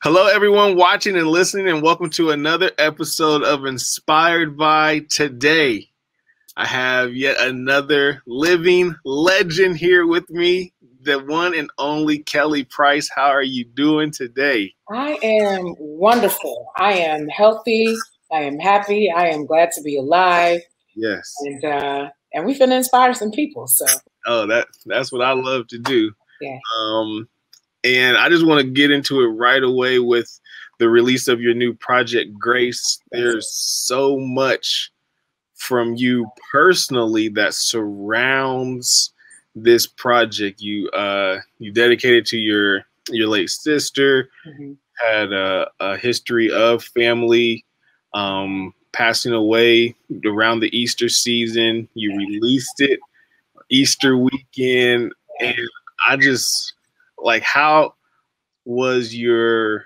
Hello, everyone watching and listening, and welcome to another episode of Inspired by Today. I have yet another living legend here with me, the one and only Kelly Price. How are you doing today? I am wonderful. I am healthy. I am happy. I am glad to be alive. Yes. And we finna inspire some people. So. Oh, that's what I love to do. Yeah. And I just want to get into it right away with the release of your new project, Grace. There's so much from you personally that surrounds this project. You dedicated to your late sister, had a history of family passing away around the Easter season. You released it Easter weekend, and I just how was your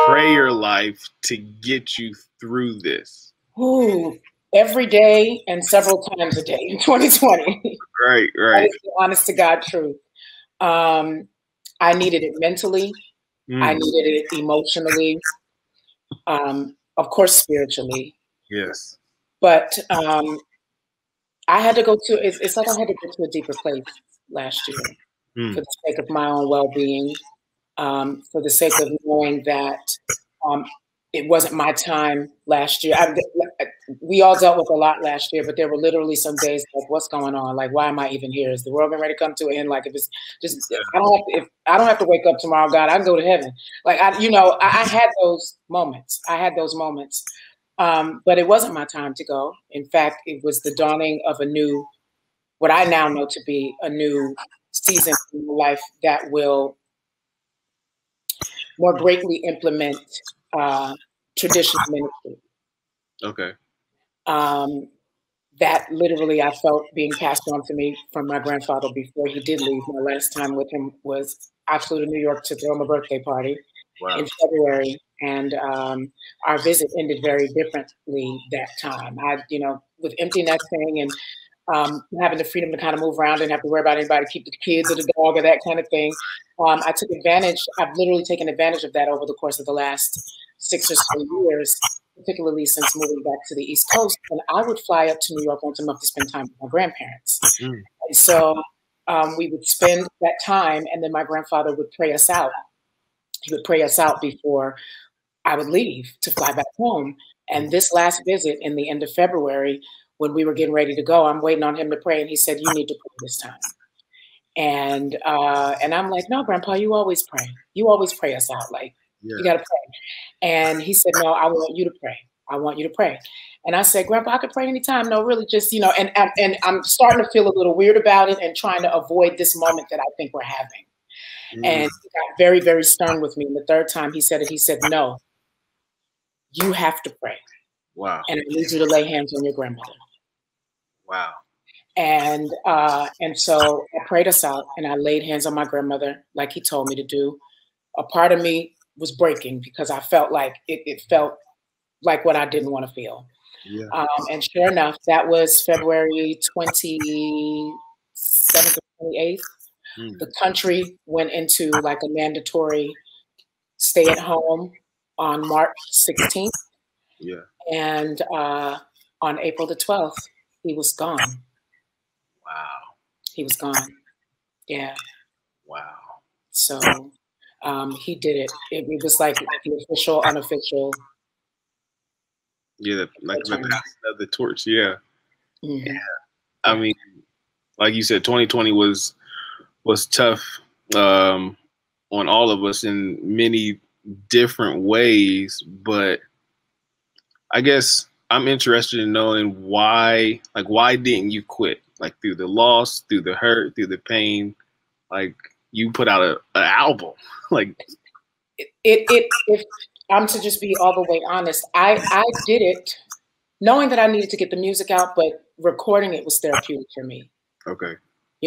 prayer life to get you through this? Ooh, every day and several times a day in 2020. Right. That is the honest to God truth. I needed it mentally. I needed it emotionally. Of course, spiritually. Yes. But I had to go to, it's like I had to go to a deeper place last year for the sake of my own well-being, for the sake of knowing that it wasn't my time last year. We all dealt with a lot last year, but there were literally some days like, what's going on? Like, why am I even here? Is the world getting ready to come to an end? Like, if it's just, if I don't have to wake up tomorrow, God, I can go to heaven. Like, I had those moments. But it wasn't my time to go. In fact, it was the dawning of what I now know to be a new season in my life that will more greatly implement traditional ministry. Okay. That literally I felt being passed on to me from my grandfather before he did leave. My last time with him was I flew to New York to throw him a birthday party in February. And our visit ended very differently that time. With empty nesting and having the freedom to kind of move around and have to worry about anybody to keep the kids or the dog or that kind of thing. I took advantage. I've literally taken advantage of that over the course of the last 6 or so years, particularly since moving back to the East Coast. And I would fly up to New York once a month to spend time with my grandparents. And so we would spend that time, and then my grandfather would pray us out. He would pray us out before I would leave to fly back home. And this last visit in the end of February, when we were getting ready to go, I'm waiting on him to pray. And he said, you need to pray this time. And I'm like, no, Grandpa, you always pray. You always pray us out. Like, you got to pray. And he said, no, I want you to pray. I want you to pray. And I said, Grandpa, I could pray anytime. No, really, just, and I'm starting to feel a little weird about it and trying to avoid this moment that I think we're having. And he got very, very stern with me. And the third time he said it, he said, no, you have to pray. Wow. And I need you to lay hands on your grandmother. Wow. And so I prayed us out and I laid hands on my grandmother like he told me to do. A part of me was breaking because I felt like it felt like what I didn't want to feel. Yeah. And sure enough, that was February 27th or 28th. The country went into like a mandatory stay at home on March 16th. Yeah. And on April the 12th, he was gone. Wow. He was gone. Yeah. Wow. So he did it. It was like the official, unofficial. Yeah, like the passing of the torch. Yeah. Yeah. I mean, like you said, 2020 was tough on all of us in many different ways, but I guess I'm interested in knowing why didn't you quit? Like through the loss, through the hurt, through the pain, like you put out an album. Like if I'm to just be all the way honest, I did it knowing that I needed to get the music out, but recording it was therapeutic for me. Okay.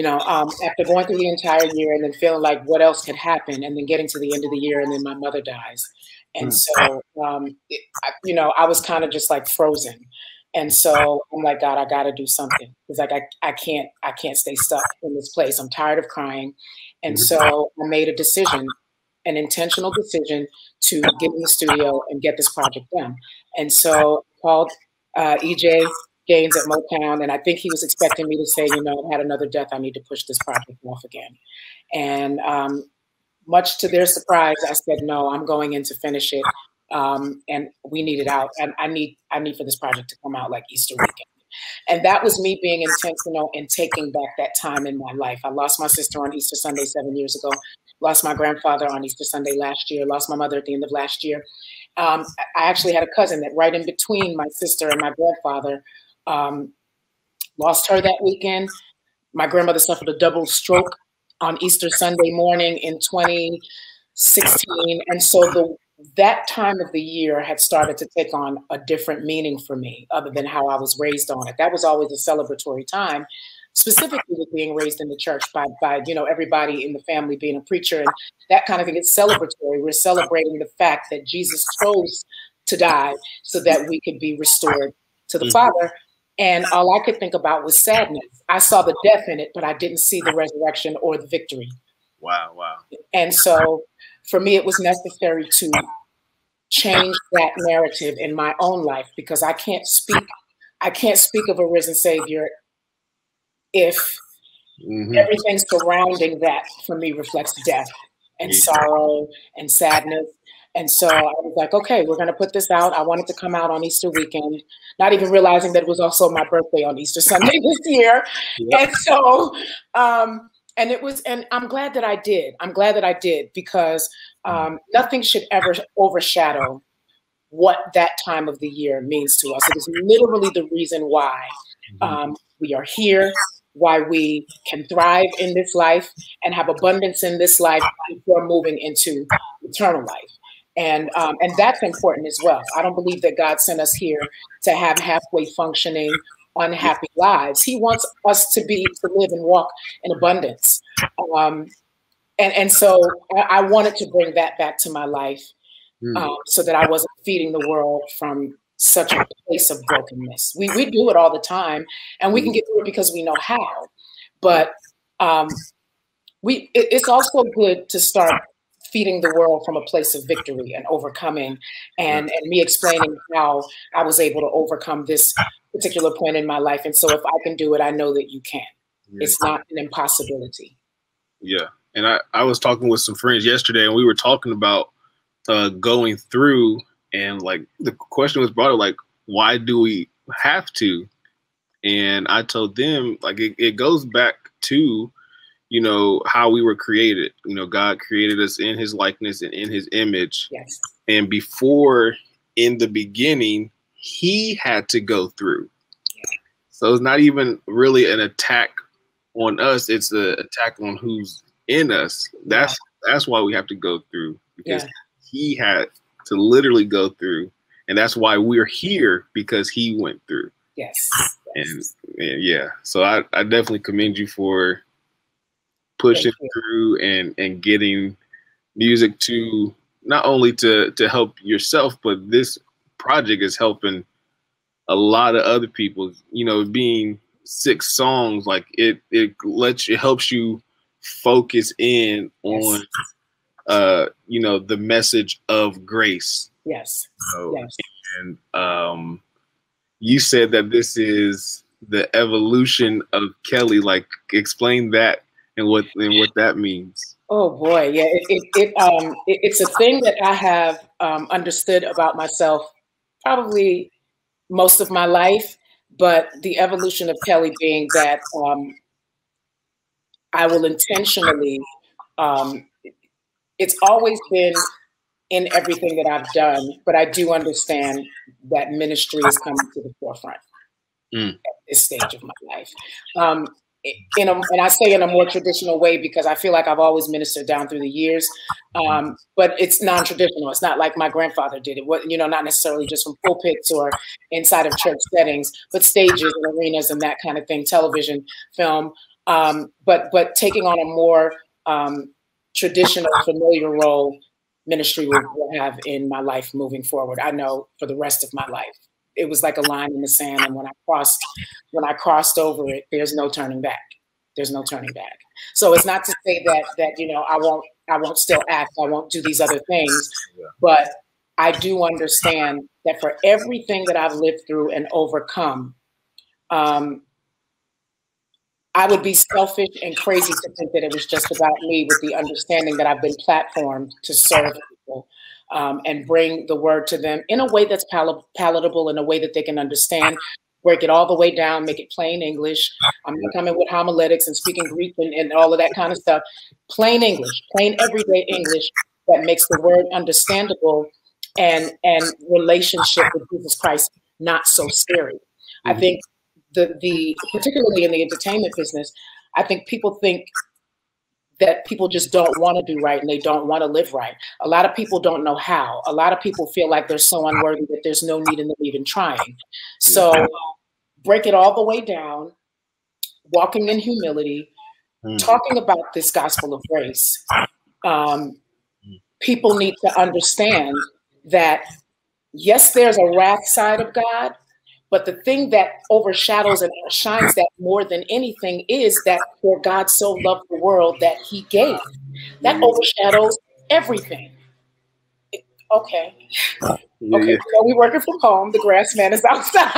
After going through the entire year and then feeling like what else could happen, and then getting to the end of the year and then my mother dies. And so, I was kind of just like frozen. And so I'm like, God, I got to do something. It's like, I can't stay stuck in this place. I'm tired of crying. And so I made a decision an intentional decision to get in the studio and get this project done. And so I called EJ Gaines at Motown, and I think he was expecting me to say, you know, I've had another death, I need to push this project off again. And much to their surprise, I said, no, I'm going in to finish it. And we need it out. And I need for this project to come out like Easter weekend. And that was me being intentional and taking back that time in my life. I lost my sister on Easter Sunday 7 years ago, lost my grandfather on Easter Sunday last year, lost my mother at the end of last year. I actually had a cousin that right in between my sister and my grandfather, lost her that weekend. My grandmother suffered a double stroke on Easter Sunday morning in 2016. And so that time of the year had started to take on a different meaning for me, other than how I was raised on it. That was always a celebratory time, specifically with being raised in the church by you know, everybody in the family being a preacher and that kind of thing. It's celebratory. We're celebrating the fact that Jesus chose to die so that we could be restored to the Father. And all I could think about was sadness. I saw the death in it, but I didn't see the resurrection or the victory. Wow, wow. And so for me, it was necessary to change that narrative in my own life, because I can't speak of a risen Savior if everything surrounding that for me reflects death and sorrow and sadness. And so I was like, okay, we're going to put this out. I wanted to come out on Easter weekend, not even realizing that it was also my birthday on Easter Sunday this year. Yep. And so, and I'm glad that I did. I'm glad that I did, because nothing should ever overshadow what that time of the year means to us. It is literally the reason why we are here, why we can thrive in this life and have abundance in this life before moving into eternal life. And that's important as well. I don't believe that God sent us here to have halfway functioning, unhappy lives. He wants us to live and walk in abundance. And so I wanted to bring that back to my life, so that I wasn't feeding the world from such a place of brokenness. We do it all the time, and we can get through it because we know how. But it's also good to start feeding the world from a place of victory and overcoming, and me explaining how I was able to overcome this particular point in my life. And so if I can do it, I know that you can. It's not an impossibility. Yeah. And I was talking with some friends yesterday, and we were talking about going through, and like the question was brought up, like, why do we have to? And I told them, like, it goes back to, you know, how we were created. You know, God created us in his likeness and in his image. Yes. And before, in the beginning, he had to go through. So it's not even really an attack on us. It's an attack on who's in us. That's why we have to go through, because he had to literally go through. And that's why we're here, because he went through. Yes. And yeah, so I definitely commend you for pushing through and getting music to not only to help yourself, but this project is helping a lot of other people. You know, being 6 songs, like it helps you focus in on you know, the message of grace. Yes. So, and you said that this is the evolution of Kelly. Like, explain that and what that means. Oh boy, yeah, it's a thing that I have understood about myself probably most of my life, but the evolution of Kelly being that I will intentionally. It's always been in everything that I've done, but I do understand that ministry is coming to the forefront at this stage of my life. And I say in a more traditional way, because I feel like I've always ministered down through the years, but it's non-traditional. It's not like my grandfather did it. You know, not necessarily just from pulpits or inside of church settings, but stages and arenas and that kind of thing, television, film, but taking on a more traditional, familiar role ministry will have in my life moving forward. I know for the rest of my life. It was like a line in the sand, and when I crossed over it, there's no turning back. there's no turning back. So it's not to say that you know, I won't still act, I won't do these other things, but I do understand that for everything that I've lived through and overcome, I would be selfish and crazy to think that it was just about me, with the understanding that I've been platformed to serve people and bring the word to them in a way that's palatable, in a way that they can understand, break it all the way down, make it plain English. I'm not coming with homiletics and speaking Greek and all of that kind of stuff. Plain English, plain everyday English that makes the word understandable and relationship with Jesus Christ not so scary. I think the particularly in the entertainment business, I think people think that people just don't want to do right and they don't want to live right. A lot of people don't know how. A lot of people feel like they're so unworthy that there's no need in them even trying. So break it all the way down, walking in humility, talking about this gospel of grace. People need to understand that, yes, there's a wrath side of God, but the thing that overshadows and shines that more than anything is that for God so loved the world that he gave. That overshadows everything. Okay. Okay, so we're working from home. The grass man is outside.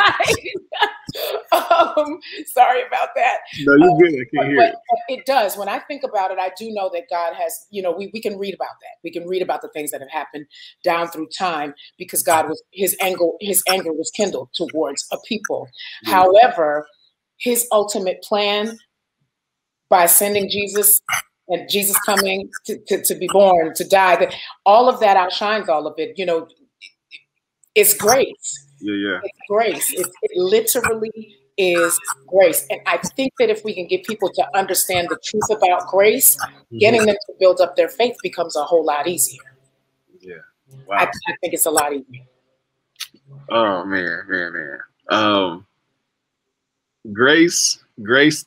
Sorry about that. No, you're good. I can't hear it. But it does. When I think about it, I do know that God has, you know, we can read about that. We can read about the things that have happened down through time because God was, his anger was kindled towards a people. However, his ultimate plan by sending Jesus and Jesus coming to be born, to die, that all of that outshines all of it. You know, it's grace. It's grace. It literally is grace. And I think that if we can get people to understand the truth about grace, getting them to build up their faith becomes a whole lot easier. Yeah. Wow. I think it's a lot easier. Oh man. Grace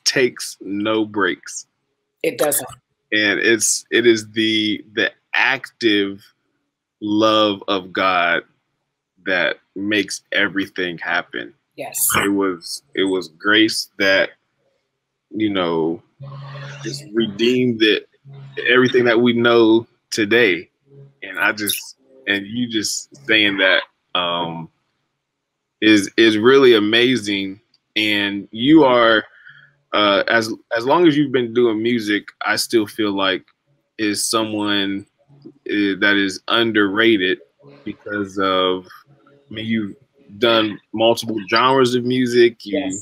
takes no breaks. It doesn't. And it is the active love of God that makes everything happen. Yes. It was grace that, you know, just redeemed everything that we know today. And you just saying that is really amazing. And you are as long as you've been doing music, I still feel like is someone that is underrated because of, I mean, you've done multiple genres of music. You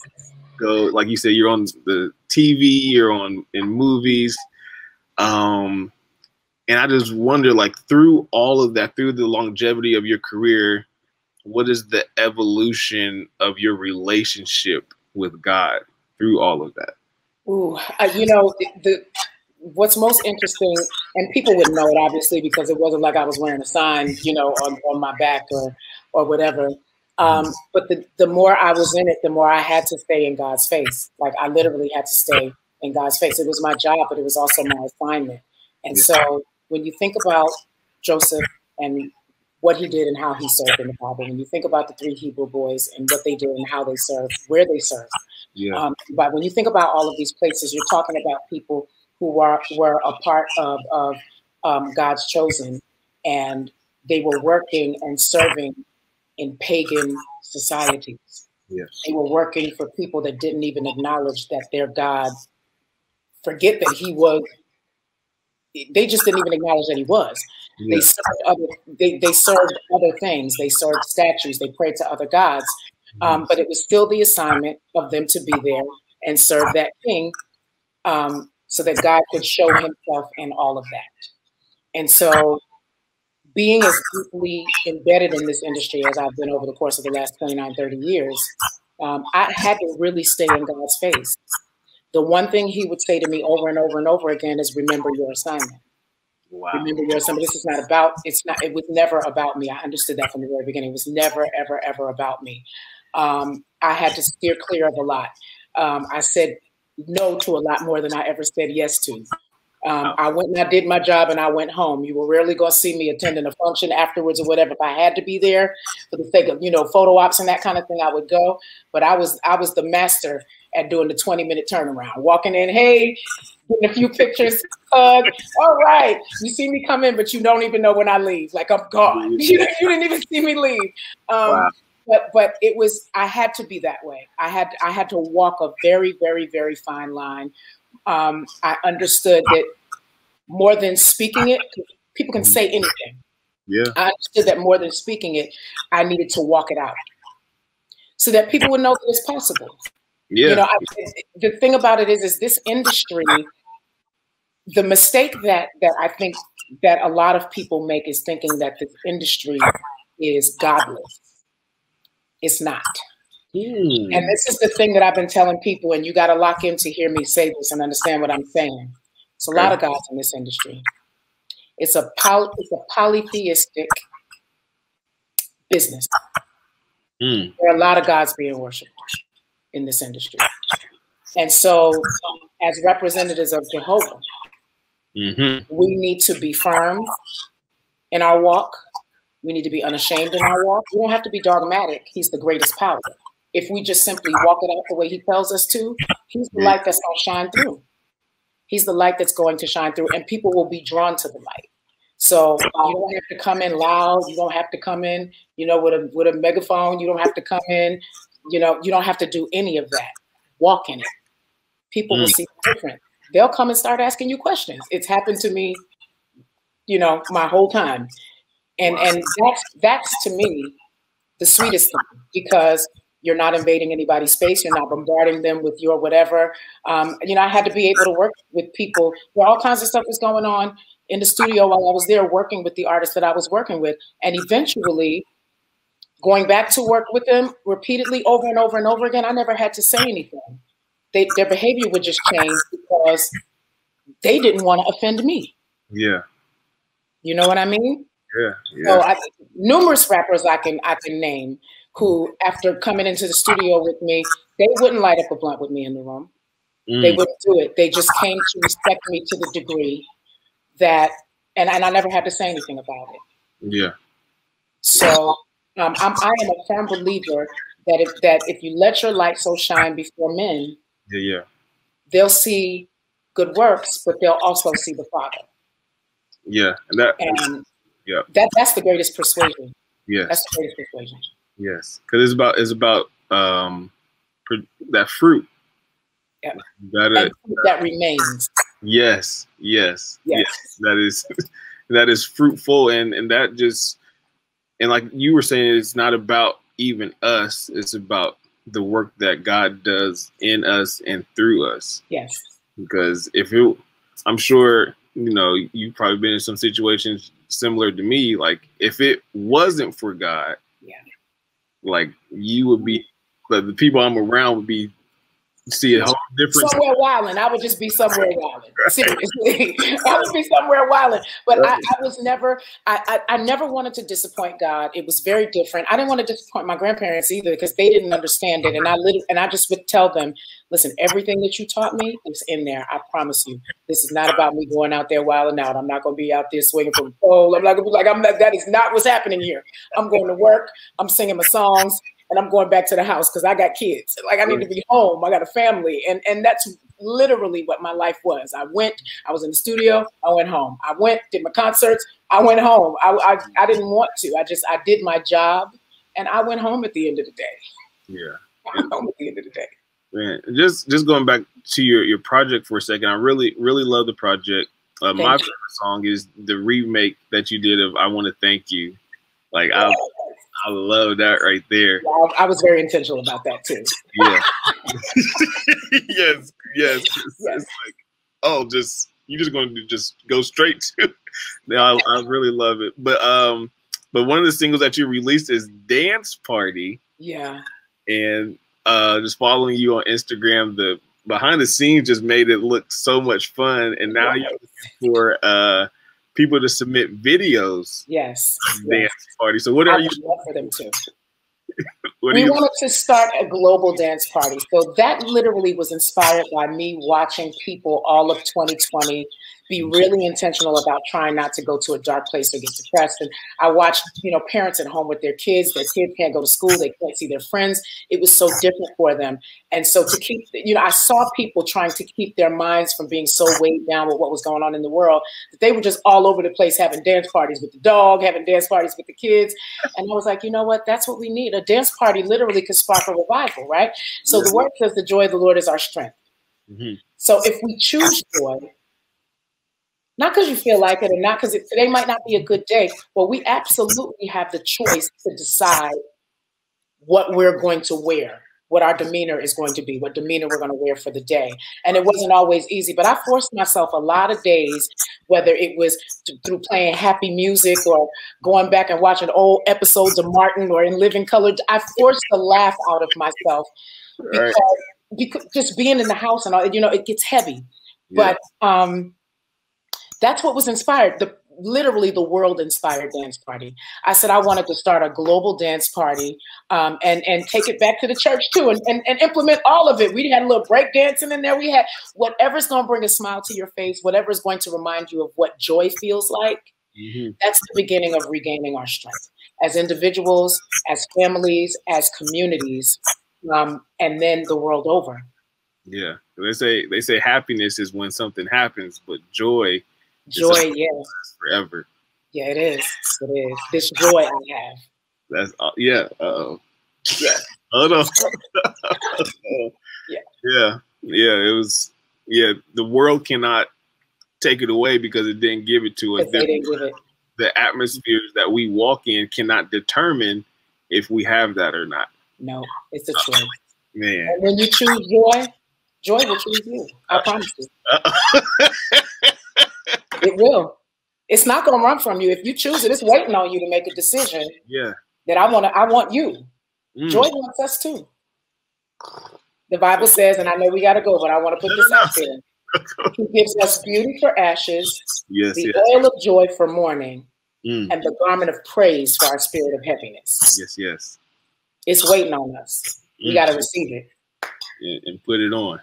go, like you said, you're on the TV, you're in movies. And I just wonder, like, through all of that, through the longevity of your career, what is the evolution of your relationship with God through all of that? Ooh, you know, what's most interesting, and people would know it obviously because it wasn't like I was wearing a sign, you know, on my back or whatever. But the more I was in it, the more I had to stay in God's face. Like I literally had to stay in God's face. It was my job, but it was also my assignment. And so when you think about Joseph and what he did and how he served in the Bible, when you think about the 3 Hebrew boys and what they did and how they served, where they served. But when you think about all of these places, you're talking about people who were a part of God's chosen, and they were working and serving in pagan societies. They were working for people that didn't even acknowledge that their God, forget that he was, they just didn't even acknowledge that he was. They served other things. They served statues. They prayed to other gods. But it was still the assignment of them to be there and serve that king so that God could show himself in all of that. And so being as deeply embedded in this industry as I've been over the course of the last 29, 30 years, I had to really stay in God's face. The one thing he would say to me over and over and over again is, remember your assignment. Wow. Remember your assignment. This is not about, it was never about me. I understood that from the very beginning. It was never, ever, ever about me. I had to steer clear of a lot. I said no to a lot more than I ever said yes to. I went and I did my job and I went home. You were rarely going to see me attending a function afterwards or whatever. If I had to be there for the sake of, you know, photo ops and that kind of thing, I would go. But I was the master at doing the 20-minute turnaround, walking in, hey, getting a few pictures, all right, you see me come in, but you don't even know when I leave. Like, I'm gone. You didn't even see me leave. Wow. But it was, I had to be that way. I had to walk a very, very, very fine line. I understood that more than speaking it, people can say anything. Yeah. I understood that more than speaking it, I needed to walk it out so that people would know that it's possible. Yeah. You know, the thing about it is this industry, the mistake that I think that a lot of people make is thinking that this industry is godless. It's not. And this is the thing that I've been telling people, and you got to lock in to hear me say this and understand what I'm saying. It's a lot of gods in this industry. It's a polytheistic business. There are a lot of gods being worshipped in this industry. And so as representatives of Jehovah, we need to be firm in our walk. We need to be unashamed in our walk. We don't have to be dogmatic. He's the greatest power. If we just simply walk it out the way he tells us to, he's the light that's going to shine through. He's the light that's going to shine through, and people will be drawn to the light. So you don't have to come in loud. You don't have to come in, you know, with a megaphone. You don't have to come in, you know, you don't have to do any of that. Walk in it. People will see different. They'll come and start asking you questions. It's happened to me, you know, my whole time. And that's to me the sweetest thing, because you're not invading anybody's space. You're not bombarding them with your whatever. You know, I had to be able to work with people where all kinds of stuff was going on in the studio while I was there working with the artists that I was working with. And eventually going back to work with them repeatedly over and over and over again, I never had to say anything. Their behavior would just change because they didn't want to offend me. Yeah. You know what I mean? Yeah. So numerous rappers I can name who, after coming into the studio with me, they wouldn't light up a blunt with me in the room. They wouldn't do it. They just came to respect me to the degree that, and I never had to say anything about it. Yeah. So I am a firm believer that if you let your light so shine before men, they'll see good works, but they'll also see the Father. Yeah, and that's the greatest persuasion. Yes, that's the greatest persuasion. Yes, because it's about that fruit. Yeah, that remains. Yes. That is fruitful, and that just, and like you were saying, it's not about even us. It's about the work that God does in us and through us. Yes. Because I'm sure, you know, you've probably been in some situations similar to me. Like, if it wasn't for God, like, you would be, the people I'm around would be, see a whole different. Somewhere wilding. I would just be somewhere wilding. Seriously. I would be somewhere wilding. But I was never, I never wanted to disappoint God. It was very different. I didn't want to disappoint my grandparents either, because they didn't understand it. And I just would tell them, listen, everything that you taught me is in there. I promise you. This is not about me going out there wilding out. I'm not going to be out there swinging from the pole. I'm not going to be like, that is not what's happening here. I'm going to work. I'm singing my songs. And I'm going back to the house because I got kids. Like, I need to be home. I got a family. And that's literally what my life was. I was in the studio, I went home. I did my concerts, I went home. I didn't want to. I did my job, and I went home at the end of the day. Yeah. I went home at the end of the day. Man, just going back to your project for a second, I really, really love the project. My favorite song is the remake that you did of I Want to Thank You. Like, I love that right there. Yeah, I was very intentional about that too. Yeah. yes. It's like, you're just going to just go straight to. I really love it. But one of the singles that you released is Dance Party. Yeah. And just following you on Instagram, the behind the scenes just made it look so much fun. And now you're looking for people to submit videos. Yes. Dance Party. So what are you? Love for them too. We wanted to start a global dance party. So that literally was inspired by me watching people all of 2020 be really intentional about trying not to go to a dark place or get depressed. And I watched, parents at home with their kids can't go to school, they can't see their friends. It was so different for them. And so to keep, I saw people trying to keep their minds from being so weighed down with what was going on in the world, that they were just all over the place having dance parties with the dog, having dance parties with the kids. And I was like, you know what, that's what we need. A dance party literally could spark a revival, right? So the word says the joy of the Lord is our strength. So if we choose joy, not because you feel like it or not because today might not be a good day, but we absolutely have the choice to decide what we're going to wear, what our demeanor is going to be, what demeanor we're going to wear for the day. And it wasn't always easy, but I forced myself a lot of days, whether it was through playing happy music or going back and watching old episodes of Martin or In Living Color. I forced the laugh out of myself because just being in the house and all, it gets heavy. Yeah. But that's what was inspired. Literally the world inspired dance party. I said I wanted to start a global dance party and take it back to the church too and implement all of it. We had a little break dancing in there. We had whatever's going to bring a smile to your face, whatever's going to remind you of what joy feels like. That's the beginning of regaining our strength as individuals, as families, as communities, and then the world over. Yeah, they say happiness is when something happens, but joy. Joy, yeah. Forever. Yeah, it is. It is. This joy I have. That's yeah. Yeah. Oh no. Yeah. It was. Yeah, the world cannot take it away because it didn't give it to us. They didn't give it. The atmospheres that we walk in cannot determine if we have that or not. No, it's a choice. Man. And when you choose joy, joy will choose you. I promise you. It will. It's not going to run from you. If you choose it, it's waiting on you to make a decision. Yeah. That I want you. Joy wants us too. The Bible says, and I know we got to go, but I want to put this out there. He gives us beauty for ashes, the oil of joy for mourning, and the garment of praise for our spirit of heaviness. Yes. It's waiting on us. We got to receive it. And put it on.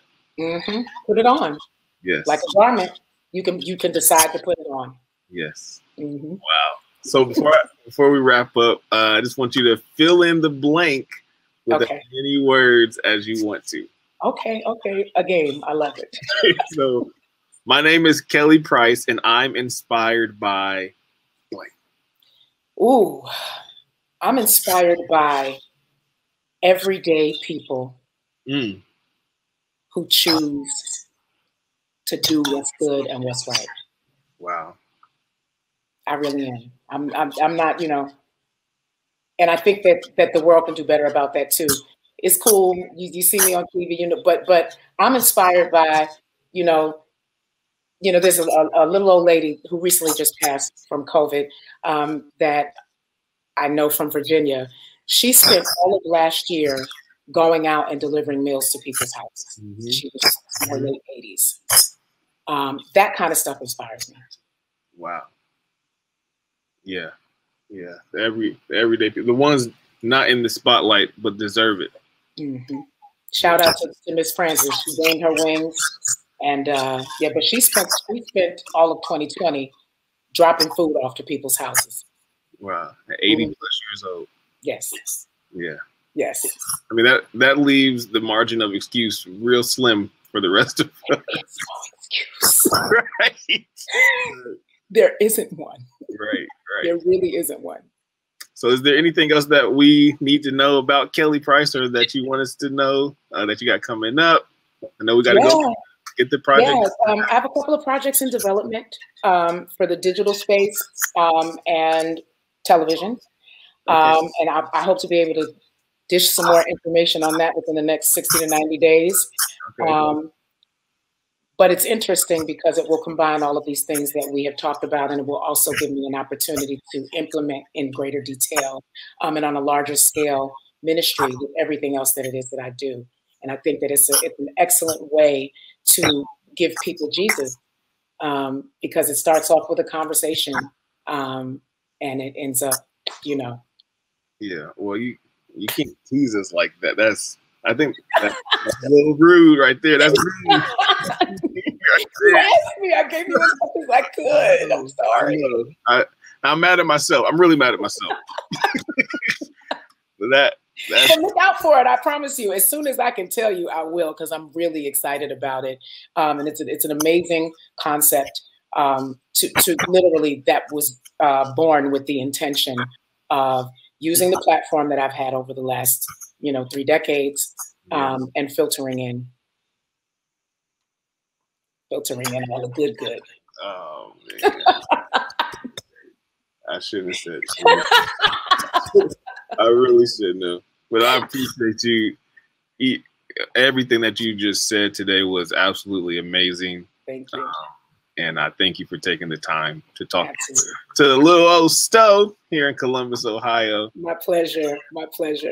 Put it on. Yes. Like a garment. You can decide to put it on. Yes. Wow. So before we wrap up, I just want you to fill in the blank with as many words as you want to. Okay. A game. I love it. So my name is Kelly Price, and I'm inspired by blank. Ooh, I'm inspired by everyday people who choose to do what's good and what's right. Wow. I really am. I'm not, and I think that the world can do better about that too. It's cool. You see me on TV, but I'm inspired by, there's a little old lady who recently just passed from COVID that I know from Virginia. She spent all of last year going out and delivering meals to people's houses. She was in her late 80s. That kind of stuff inspires me. Wow. Yeah. The everyday people, the ones not in the spotlight but deserve it. Shout out to Miss Francis. She gained her wings, and but she spent all of 2020 dropping food off to people's houses. Wow, at 80 plus years old. Yes. Yeah. Yes. I mean that leaves the margin of excuse real slim for the rest of us. It's no excuse. Right. There isn't one. Right. There really isn't one. So is there anything else that we need to know about Kelly Price, or that you want us to know that you got coming up? I know we got to go get the project. Yeah, I have a couple of projects in development for the digital space and television. And I hope to be able to dish some more information on that within the next 60 to 90 days. But it's interesting because it will combine all of these things that we have talked about, and it will also give me an opportunity to implement in greater detail and on a larger scale ministry with everything else that it is that I do. And I think that it's an excellent way to give people Jesus because it starts off with a conversation and it ends up, Yeah, well, you can't tease us like that. I think that's a little rude right there. That's rude. You asked me. I gave you as much as I could. I'm sorry. I'm mad at myself. I'm really mad at myself. So look out for it. I promise you. As soon as I can tell you, I will, because I'm really excited about it. And it's an amazing concept. To literally, that was born with the intention of using the platform that I've had over the last 3 decades, and filtering in all the good. Oh man. I shouldn't have said that. I really shouldn't have. But I appreciate you. Everything that you just said today was absolutely amazing. Thank you. And I thank you for taking the time to talk to the little old Stowe here in Columbus, Ohio. My pleasure. My pleasure.